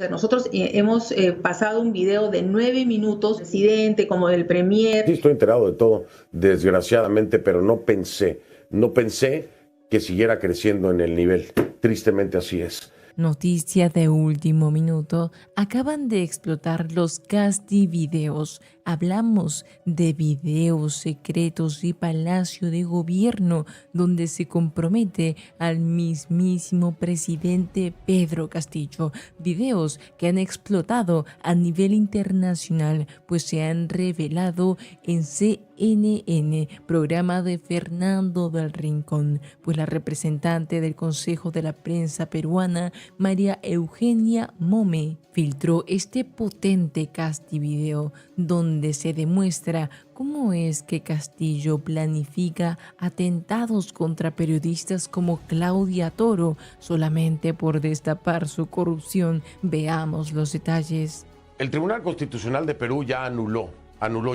Nosotros hemos pasado un video de 9 minutos, presidente, como del premier. Sí, estoy enterado de todo, desgraciadamente, pero no pensé que siguiera creciendo en el nivel. Tristemente así es. Noticia de último minuto, acaban de explotar los Casti videos. Hablamos de videos secretos y Palacio de Gobierno, donde se compromete al mismísimo presidente Pedro Castillo. Videos que han explotado a nivel internacional, pues se han revelado en CNN, programa de Fernando del Rincón, pues la representante del Consejo de la Prensa Peruana, María Eugenia Mome, filtró este potente Casti video donde se demuestra cómo es que Castillo planifica atentados contra periodistas como Claudia Toro solamente por destapar su corrupción. Veamos los detalles. El Tribunal Constitucional de Perú ya anuló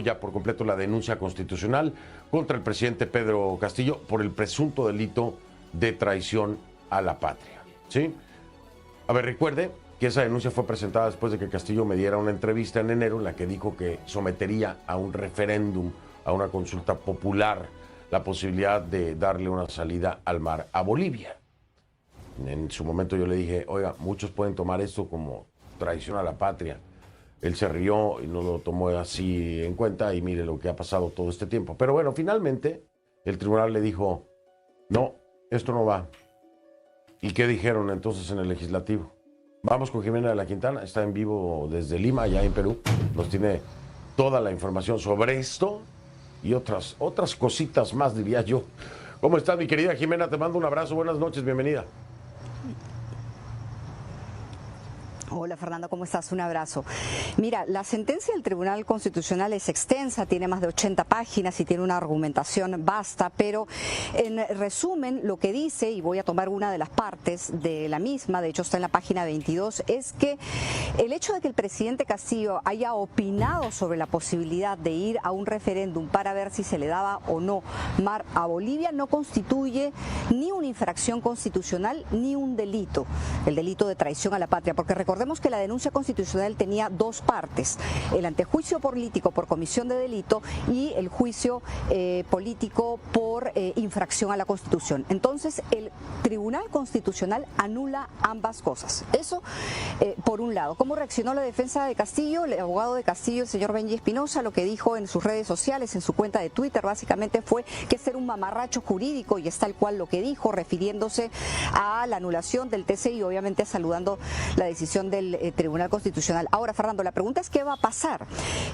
ya por completo la denuncia constitucional contra el presidente Pedro Castillo por el presunto delito de traición a la patria. ¿Sí? A ver, recuerde que esa denuncia fue presentada después de que Castillo me diera una entrevista en enero en la que dijo que sometería a un referéndum, a una consulta popular, la posibilidad de darle una salida al mar a Bolivia. En su momento yo le dije, oiga, muchos pueden tomar esto como traición a la patria. Él se rió y no lo tomó así en cuenta y mire lo que ha pasado todo este tiempo. Pero bueno, finalmente el tribunal le dijo, no, esto no va. ¿Y qué dijeron entonces en el legislativo? Vamos con Jimena de la Quintana, está en vivo desde Lima, allá en Perú. Nos tiene toda la información sobre esto y otras cositas más, diría yo. ¿Cómo estás, mi querida Jimena? Te mando un abrazo, buenas noches, bienvenida. Hola Fernando, ¿cómo estás? Un abrazo. Mira, la sentencia del Tribunal Constitucional es extensa, tiene más de 80 páginas y tiene una argumentación vasta, pero en resumen lo que dice, y voy a tomar una de las partes de la misma, de hecho está en la página 22, es que el hecho de que el presidente Castillo haya opinado sobre la posibilidad de ir a un referéndum para ver si se le daba o no mar a Bolivia no constituye ni una infracción constitucional ni un delito, el delito de traición a la patria, porque recordemos que la denuncia constitucional tenía dos partes, el antejuicio político por comisión de delito y el juicio político por infracción a la Constitución. Entonces el Tribunal Constitucional anula ambas cosas. Eso por un lado. ¿Cómo reaccionó la defensa de Castillo? El abogado de Castillo, el señor Benji Espinosa, lo que dijo en sus redes sociales, en su cuenta de Twitter, básicamente fue que es un mamarracho jurídico, y es tal cual lo que dijo, refiriéndose a la anulación del TC y obviamente saludando la decisión del Tribunal Constitucional. Ahora, Fernando, la pregunta es ¿qué va a pasar?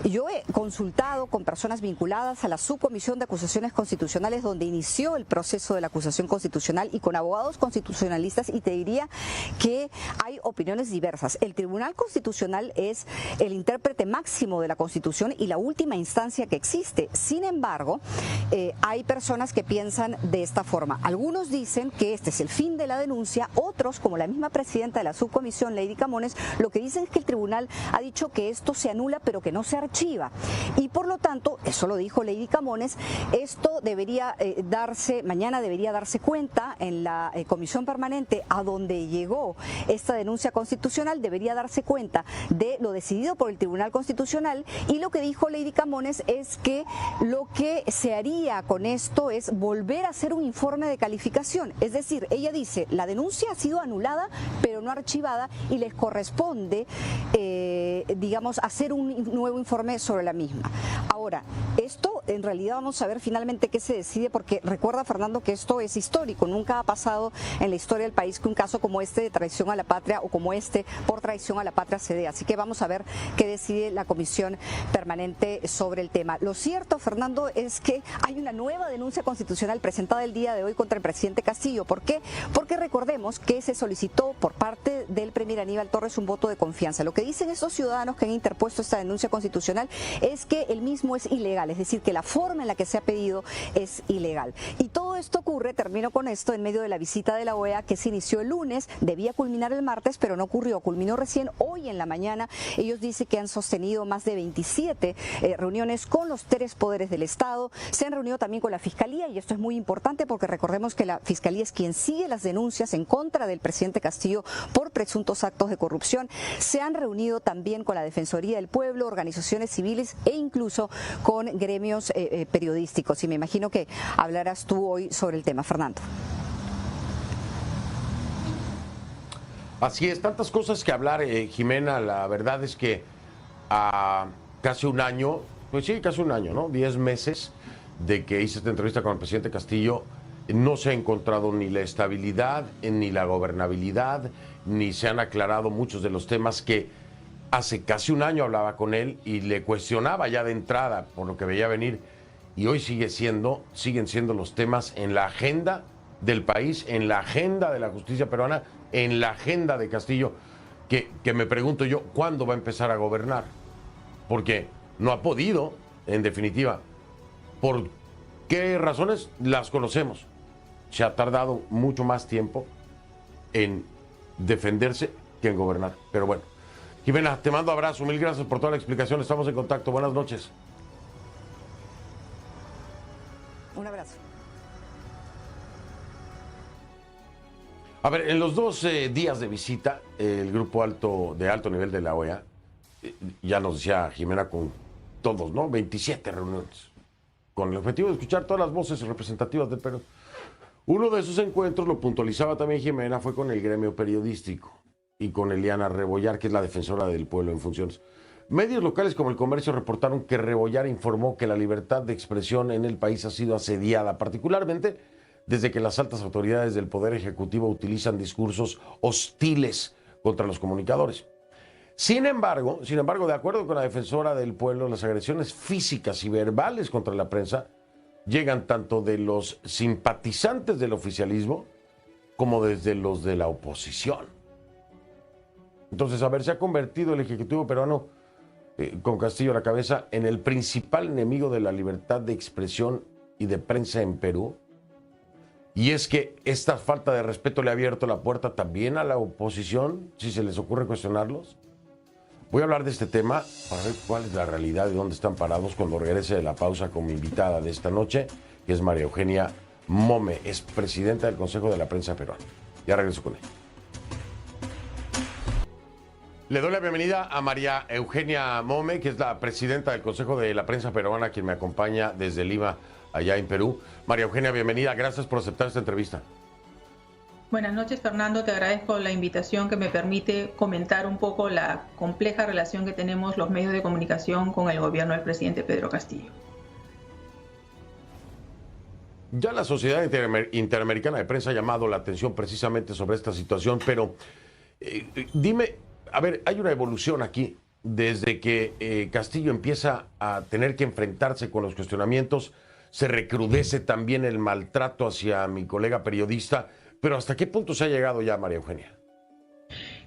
Yo he consultado con personas vinculadas a la subcomisión de acusaciones constitucionales donde inició el proceso de la acusación constitucional y con abogados constitucionalistas, y te diría que hay opiniones diversas. El Tribunal Constitucional es el intérprete máximo de la Constitución y la última instancia que existe. Sin embargo, hay personas que piensan de esta forma. Algunos dicen que este es el fin de la denuncia, otros, como la misma presidenta de la subcomisión, Lady Camones, lo que dicen es que el tribunal ha dicho que esto se anula pero que no se archiva, y por lo tanto, eso lo dijo Lady Camones, esto debería mañana debería darse cuenta en la comisión permanente a donde llegó esta denuncia constitucional, debería darse cuenta de lo decidido por el Tribunal Constitucional, y lo que dijo Lady Camones es que lo que se haría con esto es volver a hacer un informe de calificación, es decir, ella dice, la denuncia ha sido anulada pero no archivada y les corresponde, digamos, hacer un nuevo informe sobre la misma. Ahora, esto en realidad vamos a ver finalmente qué se decide, porque recuerda, Fernando, que esto es histórico, nunca ha pasado en la historia del país que un caso como este de traición a la patria o como este por traición a la patria se dé, así que vamos a ver qué decide la comisión permanente sobre el tema. Lo cierto, Fernando, es que hay una nueva denuncia constitucional presentada el día de hoy contra el presidente Castillo. ¿Por qué? Porque recordemos que se solicitó por parte del premier Aníbal Torres un voto de confianza. Lo que dicen estos ciudadanos que han interpuesto esta denuncia constitucional es que el mismo reclamo es ilegal, es decir, que la forma en la que se ha pedido es ilegal. Y todo esto ocurre, termino con esto, en medio de la visita de la OEA que se inició el lunes, debía culminar el martes, pero no ocurrió, culminó recién hoy en la mañana. Ellos dicen que han sostenido más de 27 reuniones con los 3 poderes del Estado, se han reunido también con la Fiscalía, y esto es muy importante porque recordemos que la Fiscalía es quien sigue las denuncias en contra del presidente Castillo por presuntos actos de corrupción. Se han reunido también con la Defensoría del Pueblo, organizaciones civiles e incluso con gremios periodísticos. Y me imagino que hablarás tú hoy sobre el tema, Fernando. Así es, tantas cosas que hablar, Jimena. La verdad es que a casi un año, pues sí, casi un año, ¿no? 10 meses de que hice esta entrevista con el presidente Castillo, no se ha encontrado ni la estabilidad, ni la gobernabilidad, ni se han aclarado muchos de los temas que hace casi un año hablaba con él y le cuestionaba ya de entrada por lo que veía venir, y hoy siguen siendo los temas en la agenda del país, en la agenda de la justicia peruana, en la agenda de Castillo, que me pregunto yo, ¿cuándo va a empezar a gobernar? Porque no ha podido, en definitiva. ¿Por qué razones? Las conocemos. Se ha tardado mucho más tiempo en defenderse que en gobernar. Pero bueno, Jimena, te mando abrazo, mil gracias por toda la explicación, estamos en contacto, buenas noches. Un abrazo. A ver, en los 2 días de visita, el grupo de alto nivel de la OEA, ya nos decía Jimena, con todos, ¿no? 27 reuniones, con el objetivo de escuchar todas las voces representativas del Perú. Uno de esos encuentros, lo puntualizaba también Jimena, fue con el gremio periodístico y con Eliana Rebollar, que es la defensora del pueblo en funciones. Medios locales como El Comercio reportaron que Rebollar informó que la libertad de expresión en el país ha sido asediada, particularmente desde que las altas autoridades del Poder Ejecutivo utilizan discursos hostiles contra los comunicadores. Sin embargo, de acuerdo con la defensora del pueblo, las agresiones físicas y verbales contra la prensa llegan tanto de los simpatizantes del oficialismo como desde los de la oposición. Entonces, se ha convertido el Ejecutivo peruano, con Castillo a la cabeza, en el principal enemigo de la libertad de expresión y de prensa en Perú. Y es que esta falta de respeto le ha abierto la puerta también a la oposición, si se les ocurre cuestionarlos. Voy a hablar de este tema para ver cuál es la realidad y dónde están parados cuando regrese de la pausa con mi invitada de esta noche, que es María Eugenia Mome, es presidenta del Consejo de la Prensa Peruana. Ya regreso con ella. Le doy la bienvenida a María Eugenia Mome, que es la presidenta del Consejo de la Prensa Peruana, quien me acompaña desde Lima, allá en Perú. María Eugenia, bienvenida. Gracias por aceptar esta entrevista. Buenas noches, Fernando. Te agradezco la invitación que me permite comentar un poco la compleja relación que tenemos los medios de comunicación con el gobierno del presidente Pedro Castillo. Ya la Sociedad Interamericana de Prensa ha llamado la atención precisamente sobre esta situación, pero dime, a ver, hay una evolución aquí. Desde que Castillo empieza a tener que enfrentarse con los cuestionamientos, se recrudece también el maltrato hacia mi colega periodista. Pero ¿hasta qué punto se ha llegado ya, María Eugenia?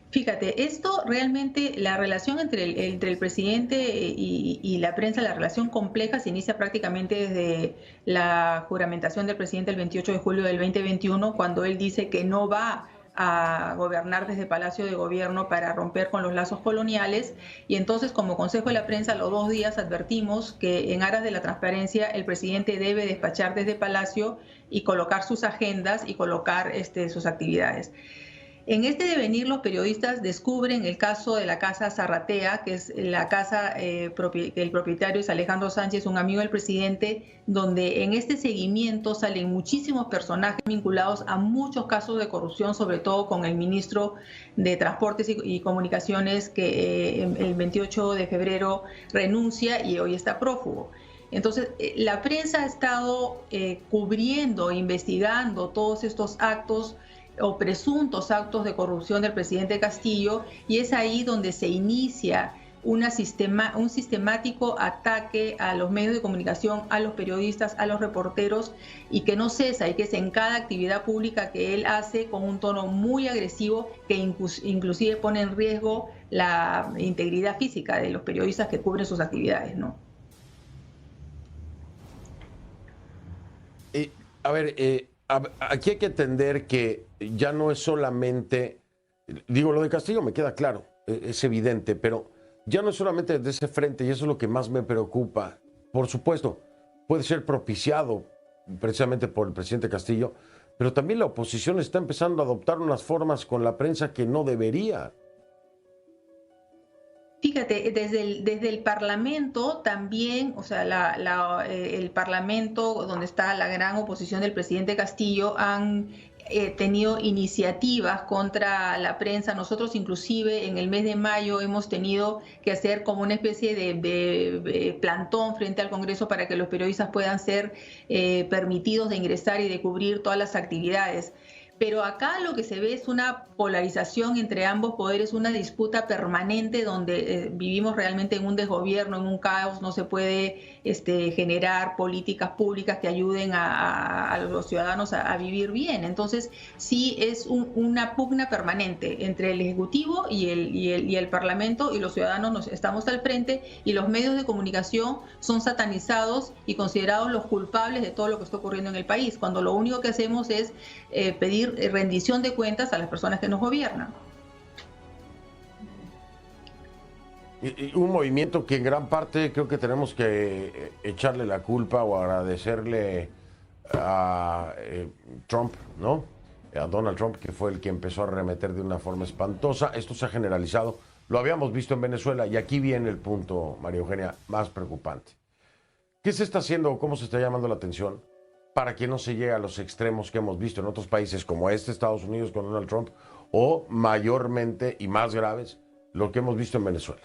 Fíjate, esto realmente, la relación entre el presidente y la prensa, la relación compleja, se inicia prácticamente desde la juramentación del presidente el 28 de julio del 2021, cuando él dice que no va a gobernar desde Palacio de Gobierno para romper con los lazos coloniales. Y entonces, como Consejo de la Prensa, los 2 días advertimos que en aras de la transparencia el presidente debe despachar desde Palacio y colocar sus agendas y colocar sus actividades. En este devenir, los periodistas descubren el caso de la Casa Zarratea, que es la casa, el propietario es Alejandro Sánchez, un amigo del presidente, donde en este seguimiento salen muchísimos personajes vinculados a muchos casos de corrupción, sobre todo con el ministro de Transportes y Comunicaciones, que el 28 de febrero renuncia y hoy está prófugo. Entonces, la prensa ha estado cubriendo, investigando todos estos actos o presuntos actos de corrupción del presidente Castillo, y es ahí donde se inicia un sistemático ataque a los medios de comunicación, a los periodistas, a los reporteros, y que no cesa, y que es en cada actividad pública que él hace con un tono muy agresivo que inclusive pone en riesgo la integridad física de los periodistas que cubren sus actividades, ¿no? A ver, aquí hay que entender que ya no es solamente, digo, lo de Castillo me queda claro, es evidente, pero ya no es solamente de ese frente, y eso es lo que más me preocupa. Por supuesto, puede ser propiciado precisamente por el presidente Castillo, pero también la oposición está empezando a adoptar unas formas con la prensa que no debería. Fíjate, desde el Parlamento también, o sea, el Parlamento, donde está la gran oposición del presidente Castillo, han tenido iniciativas contra la prensa. Nosotros inclusive en el mes de mayo hemos tenido que hacer como una especie de plantón frente al Congreso para que los periodistas puedan ser permitidos de ingresar y de cubrir todas las actividades. Pero acá lo que se ve es una polarización entre ambos poderes, una disputa permanente donde vivimos realmente en un desgobierno, en un caos, no se puede generar políticas públicas que ayuden a los ciudadanos a vivir bien. Entonces, sí es una pugna permanente entre el Ejecutivo y el Parlamento, y los ciudadanos estamos al frente, y los medios de comunicación son satanizados y considerados los culpables de todo lo que está ocurriendo en el país, cuando lo único que hacemos es pedir rendición de cuentas a las personas que nos gobiernan. Y un movimiento que en gran parte creo que tenemos que echarle la culpa o agradecerle a Trump, ¿no? A Donald Trump, que fue el que empezó a arremeter de una forma espantosa. Esto se ha generalizado. Lo habíamos visto en Venezuela, y aquí viene el punto, María Eugenia, más preocupante. ¿Qué se está haciendo o cómo se está llamando la atención para que no se llegue a los extremos que hemos visto en otros países como Estados Unidos con Donald Trump, o mayormente y más graves, lo que hemos visto en Venezuela?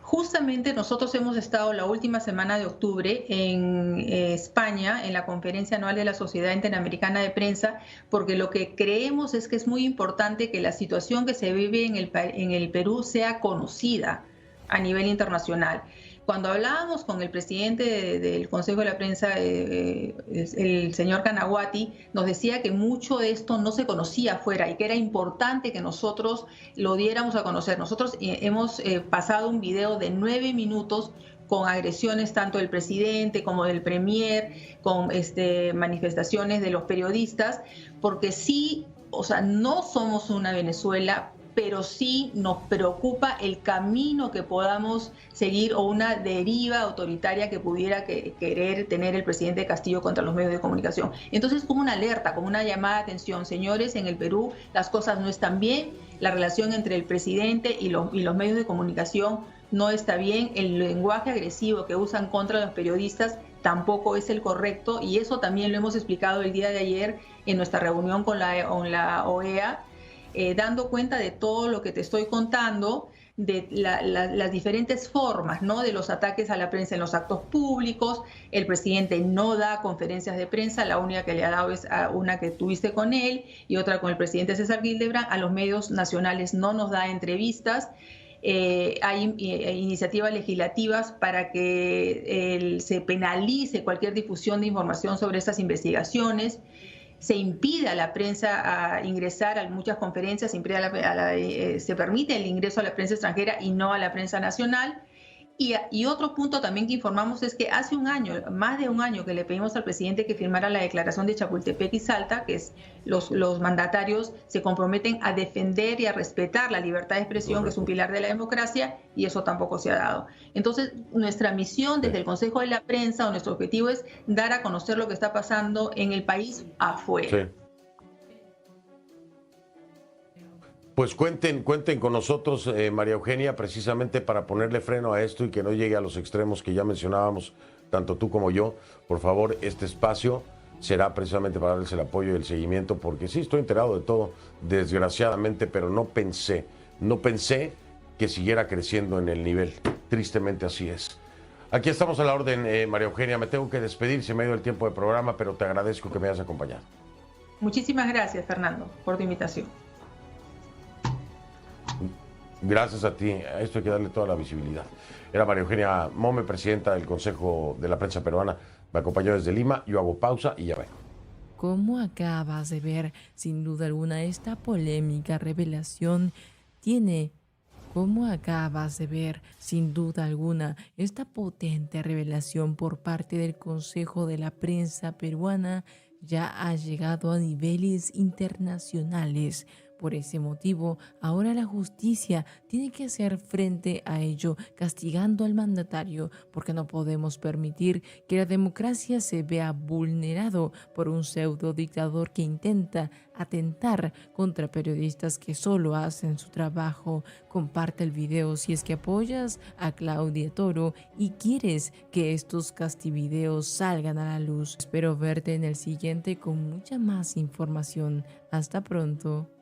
Justamente nosotros hemos estado la última semana de octubre en España, en la conferencia anual de la Sociedad Interamericana de Prensa, porque lo que creemos es que es muy importante que la situación que se vive en el Perú sea conocida a nivel internacional. Cuando hablábamos con el presidente del Consejo de la Prensa, el señor Canaguati, nos decía que mucho de esto no se conocía afuera y que era importante que nosotros lo diéramos a conocer. Nosotros hemos pasado un video de 9 minutos con agresiones tanto del presidente como del premier, con manifestaciones de los periodistas, porque sí, o sea, no somos una Venezuela, pero sí nos preocupa el camino que podamos seguir o una deriva autoritaria que pudiera querer tener el presidente Castillo contra los medios de comunicación. Entonces, como una alerta, como una llamada de atención, señores, en el Perú las cosas no están bien, la relación entre el presidente y los medios de comunicación no está bien, el lenguaje agresivo que usan contra los periodistas tampoco es el correcto, y eso también lo hemos explicado el día de ayer en nuestra reunión con la OEA, dando cuenta de todo lo que te estoy contando, de las diferentes formas, ¿no?, de los ataques a la prensa en los actos públicos. El presidente no da conferencias de prensa, la única que le ha dado es una que tuviste con él y otra con el presidente César Hildebrand. A los medios nacionales no nos da entrevistas. Hay iniciativas legislativas para que se penalice cualquier difusión de información sobre estas investigaciones. Se impide a la prensa a ingresar a muchas conferencias, se permite el ingreso a la prensa extranjera y no a la prensa nacional. Y otro punto también que informamos es que hace un año, más de un año, que le pedimos al presidente que firmara la declaración de Chapultepec y Salta, que es los mandatarios se comprometen a defender y a respetar la libertad de expresión, que es un pilar de la democracia, y eso tampoco se ha dado. Entonces, nuestra misión desde el Consejo de la Prensa, o nuestro objetivo, es dar a conocer lo que está pasando en el país afuera. Sí. Pues cuenten con nosotros, María Eugenia, precisamente para ponerle freno a esto y que no llegue a los extremos que ya mencionábamos, tanto tú como yo. Por favor, este espacio será precisamente para darles el apoyo y el seguimiento, porque sí, estoy enterado de todo, desgraciadamente, pero no pensé que siguiera creciendo en el nivel. Tristemente así es. Aquí estamos a la orden, María Eugenia. Me tengo que despedir, se me ha ido el tiempo de programa, pero te agradezco que me hayas acompañado. Muchísimas gracias, Fernando, por tu invitación. Gracias a ti, a esto hay que darle toda la visibilidad. Era María Eugenia Mome, presidenta del Consejo de la Prensa Peruana. Me acompañó desde Lima, yo hago pausa y ya vengo. Como acabas de ver, sin duda alguna, esta polémica revelación tiene Como acabas de ver, sin duda alguna, esta potente revelación por parte del Consejo de la Prensa Peruana ya ha llegado a niveles internacionales. Por ese motivo, ahora la justicia tiene que hacer frente a ello, castigando al mandatario, porque no podemos permitir que la democracia se vea vulnerado por un pseudo dictador que intenta atentar contra periodistas que solo hacen su trabajo. Comparte el video si es que apoyas a Claudia Toro y quieres que estos castivideos salgan a la luz. Espero verte en el siguiente con mucha más información. Hasta pronto.